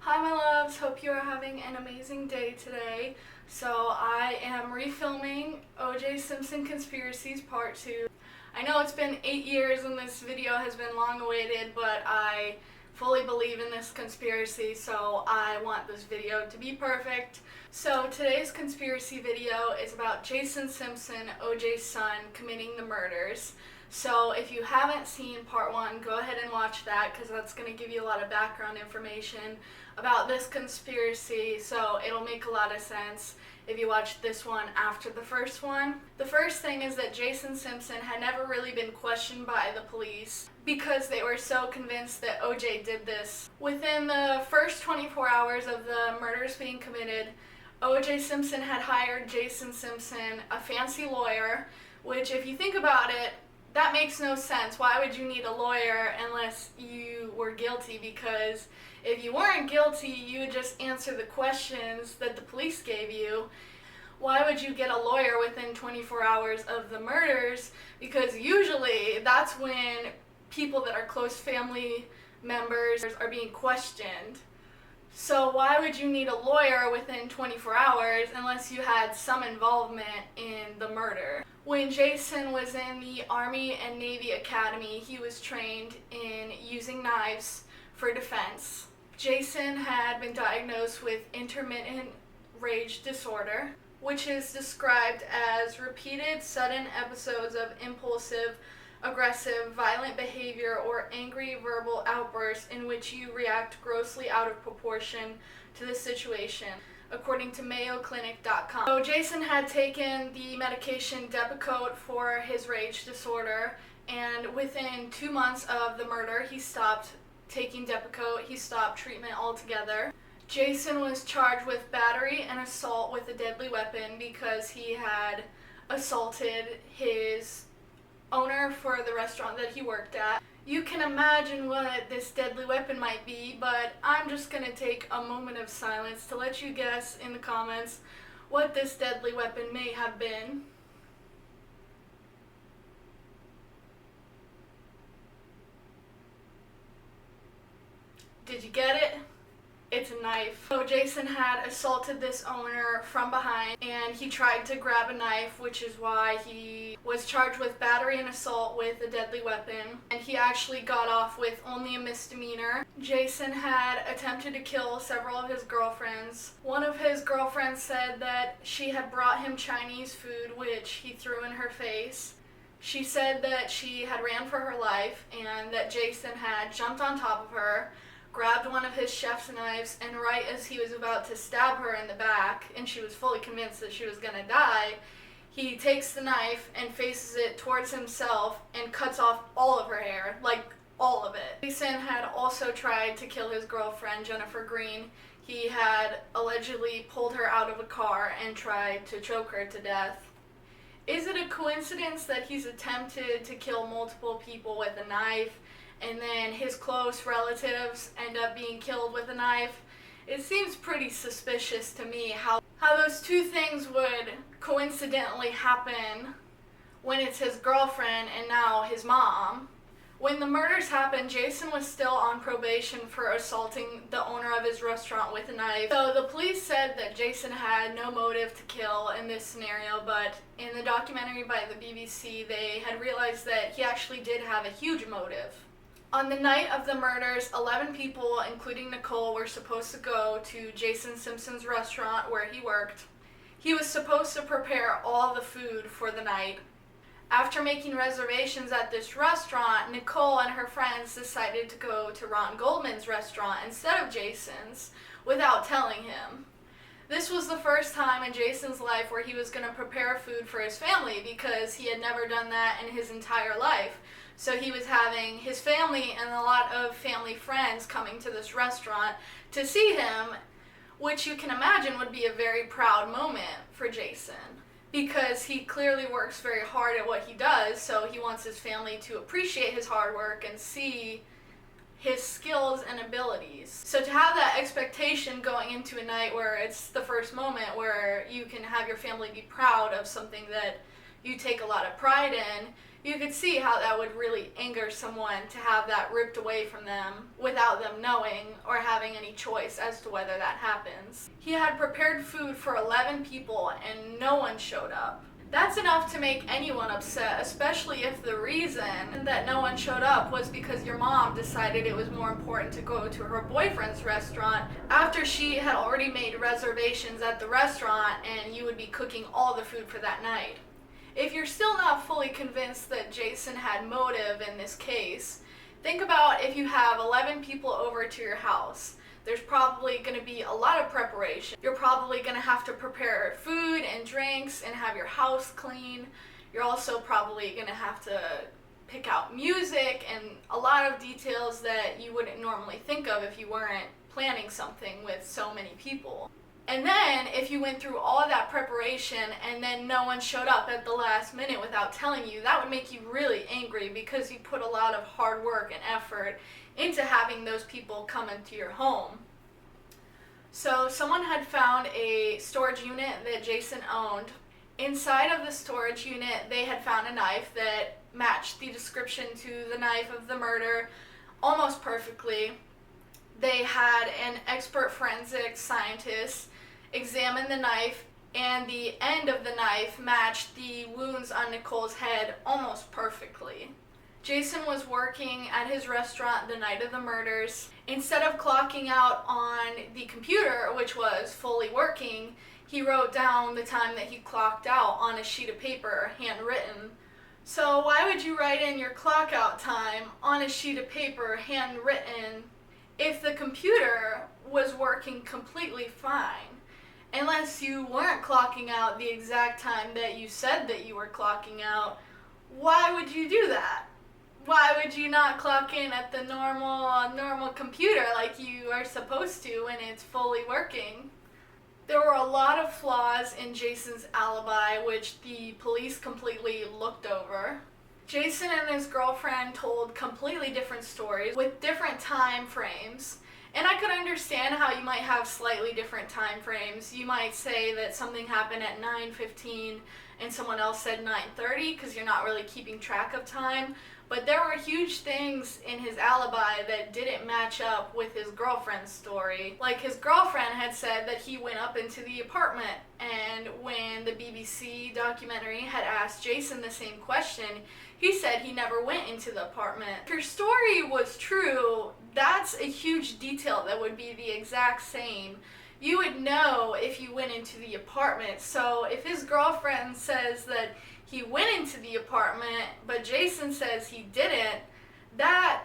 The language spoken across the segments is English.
Hi my loves, hope you are having an amazing day today. So I am refilming OJ Simpson Conspiracies Part 2. I know it's been 8 years and this video has been long awaited, but I fully believe in this conspiracy, so I want this video to be perfect. So today's conspiracy video is about Jason Simpson, OJ's son, committing the murders. So if you haven't seen part 1, go ahead and watch that because that's going to give you a lot of background information about this conspiracy, so it'll make a lot of sense if you watch this one after the first one. The first thing is that Jason Simpson had never really been questioned by the police because they were so convinced that OJ did this. Within the first 24 hours of the murders being committed, OJ Simpson had hired Jason Simpson, a fancy lawyer, which if you think about it, that makes no sense. Why would you need a lawyer unless you were guilty? Because if you weren't guilty, you would just answer the questions that the police gave you. Why would you get a lawyer within 24 hours of the murders? Because usually that's when people that are close family members are being questioned. So why would you need a lawyer within 24 hours unless you had some involvement in the murder? When Jason was in the Army and Navy Academy, he was trained in using knives for defense. Jason had been diagnosed with intermittent rage disorder, which is described as repeated sudden episodes of impulsive, aggressive, violent behavior or angry verbal outbursts in which you react grossly out of proportion to the situation, according to MayoClinic.com. So Jason had taken the medication Depakote for his rage disorder, and within 2 months of the murder, he stopped taking Depakote. He stopped treatment altogether. Jason was charged with battery and assault with a deadly weapon because he had assaulted his owner for the restaurant that he worked at. You can imagine what this deadly weapon might be, but I'm just going to take a moment of silence to let you guess in the comments what this deadly weapon may have been. Did you get it? It's a knife. So Jason had assaulted this owner from behind and he tried to grab a knife, which is why he was charged with battery and assault with a deadly weapon, and he actually got off with only a misdemeanor. Jason had attempted to kill several of his girlfriends. One of his girlfriends said that she had brought him Chinese food, which he threw in her face. She said that she had ran for her life and that Jason had jumped on top of her, grabbed one of his chef's knives, and right as he was about to stab her in the back, and she was fully convinced that she was gonna die, he takes the knife and faces it towards himself and cuts off all of her hair, like all of it. Jason had also tried to kill his girlfriend, Jennifer Green. He had allegedly pulled her out of a car and tried to choke her to death. Is it a coincidence that he's attempted to kill multiple people with a knife and then his close relatives end up being killed with a knife? It seems pretty suspicious to me how those two things would coincidentally happen when it's his girlfriend and now his mom. When the murders happened, Jason was still on probation for assaulting the owner of his restaurant with a knife. So the police said that Jason had no motive to kill in this scenario, but in the documentary by the BBC, they had realized that he actually did have a huge motive. On the night of the murders, 11 people, including Nicole, were supposed to go to Jason Simpson's restaurant where he worked. He was supposed to prepare all the food for the night. After making reservations at this restaurant, Nicole and her friends decided to go to Ron Goldman's restaurant instead of Jason's without telling him. This was the first time in Jason's life where he was going to prepare food for his family because he had never done that in his entire life. So he was having his family and a lot of family friends coming to this restaurant to see him, which you can imagine would be a very proud moment for Jason because he clearly works very hard at what he does, so he wants his family to appreciate his hard work and see his skills and abilities. So to have that expectation going into a night where it's the first moment where you can have your family be proud of something that you take a lot of pride in, You could see how that would really anger someone to have that ripped away from them without them knowing or having any choice as to whether that happens. He had prepared food for 11 people and no one showed up. That's enough to make anyone upset, especially if the reason that no one showed up was because your mom decided it was more important to go to her boyfriend's restaurant after she had already made reservations at the restaurant and you would be cooking all the food for that night. If you're still not fully convinced that Jason had motive in this case, think about if you have 11 people over to your house. There's probably going to be a lot of preparation. You're probably going to have to prepare food and drinks and have your house clean. You're also probably going to have to pick out music and a lot of details that you wouldn't normally think of if you weren't planning something with so many people. And then, if you went through all of that preparation and then no one showed up at the last minute without telling you, that would make you really angry because you put a lot of hard work and effort into having those people come into your home. So, someone had found a storage unit that Jason owned. Inside of the storage unit, they had found a knife that matched the description to the knife of the murder almost perfectly. They had an expert forensic scientist examine the knife, and the end of the knife matched the wounds on Nicole's head almost perfectly. Jason was working at his restaurant the night of the murders. Instead of clocking out on the computer, which was fully working, he wrote down the time that he clocked out on a sheet of paper, handwritten. So why would you write in your clock out time on a sheet of paper, handwritten, if the computer was working completely fine? Unless you weren't clocking out the exact time that you said that you were clocking out, why would you do that? Why would you not clock in at the normal computer like you are supposed to when it's fully working? There were a lot of flaws in Jason's alibi, which the police completely looked over. Jason and his girlfriend told completely different stories with different time frames. And I could understand how you might have slightly different time frames. You might say that something happened at 9:15 and someone else said 9:30 because you're not really keeping track of time. But there were huge things in his alibi that didn't match up with his girlfriend's story. Like his girlfriend had said that he went up into the apartment, and when the BBC documentary had asked Jason the same question, he said he never went into the apartment. If your story was true, that's a huge detail that would be the exact same. You would know if you went into the apartment. So if his girlfriend says that he went into the apartment, but Jason says he didn't, that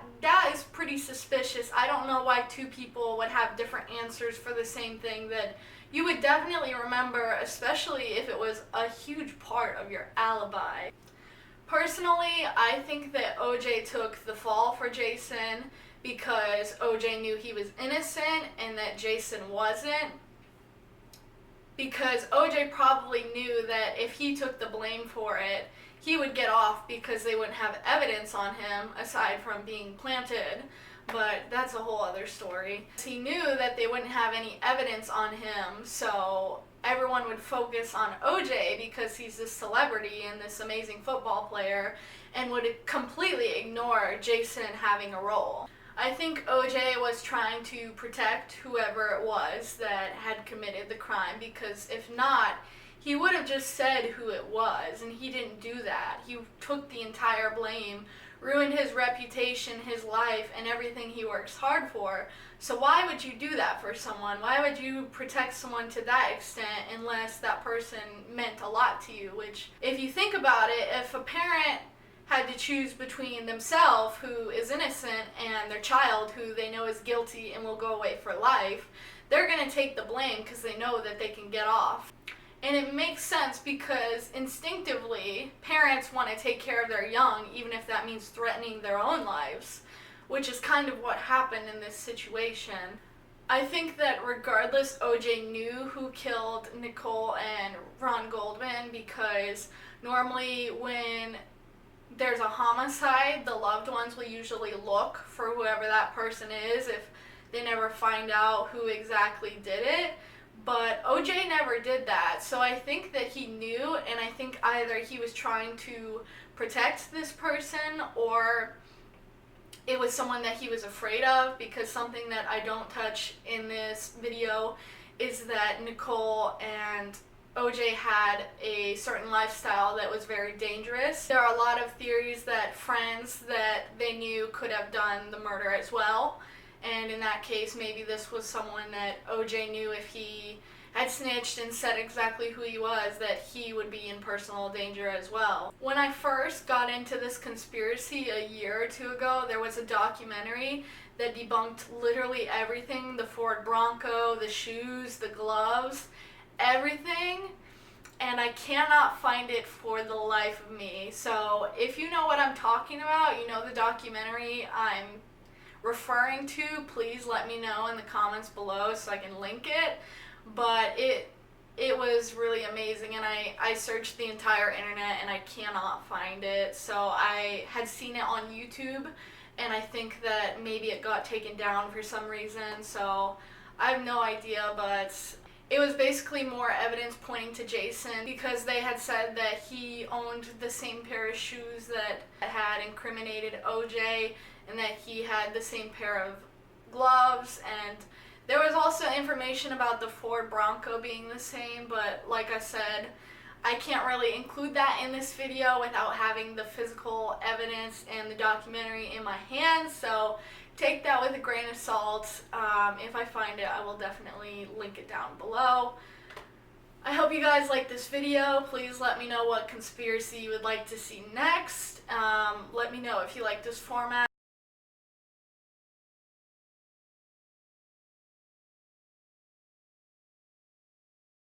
is pretty suspicious. I don't know why two people would have different answers for the same thing that you would definitely remember, especially if it was a huge part of your alibi. Personally, I think that OJ took the fall for Jason because OJ knew he was innocent and that Jason wasn't. Because OJ probably knew that if he took the blame for it, he would get off because they wouldn't have evidence on him aside from being planted. But that's a whole other story. He knew that they wouldn't have any evidence on him, so everyone would focus on OJ because he's this celebrity and this amazing football player, and would completely ignore Jason having a role. I think OJ was trying to protect whoever it was that had committed the crime, because if not, he would have just said who it was, and he didn't do that. He took the entire blame, ruined his reputation, his life, and everything he works hard for. So why would you do that for someone? Why would you protect someone to that extent unless that person meant a lot to you? Which, if you think about it, if a parent had to choose between themselves, who is innocent, and their child, who they know is guilty and will go away for life, they're going to take the blame because they know that they can get off. And it makes sense because instinctively, parents want to take care of their young, even if that means threatening their own lives, which is kind of what happened in this situation. I think that regardless, OJ knew who killed Nicole and Ron Goldman, because normally when there's a homicide, the loved ones will usually look for whoever that person is if they never find out who exactly did it. But OJ never did that, so I think that he knew, and I think either he was trying to protect this person or it was someone that he was afraid of, because something that I don't touch in this video is that Nicole and OJ had a certain lifestyle that was very dangerous. There are a lot of theories that friends that they knew could have done the murder as well. And in that case, maybe this was someone that OJ knew if he had snitched and said exactly who he was, that he would be in personal danger as well. When I first got into this conspiracy a year or two ago, there was a documentary that debunked literally everything: the Ford Bronco, the shoes, the gloves, everything. And I cannot find it for the life of me. So if you know what I'm talking about, you know the documentary I'm referring to, please let me know in the comments below so I can link it. But it was really amazing, and I searched the entire internet and I cannot find it. So I had seen it on YouTube, and I think that maybe it got taken down for some reason, so I have no idea. But it was basically more evidence pointing to Jason, because they had said that he owned the same pair of shoes that had incriminated OJ, and that he had the same pair of gloves, and there was also information about the Ford Bronco being the same, but like I said, I can't really include that in this video without having the physical evidence and the documentary in my hands, so take that with a grain of salt. If I find it, I will definitely link it down below. I hope you guys like this video. Please let me know what conspiracy you would like to see next. Let me know if you like this format.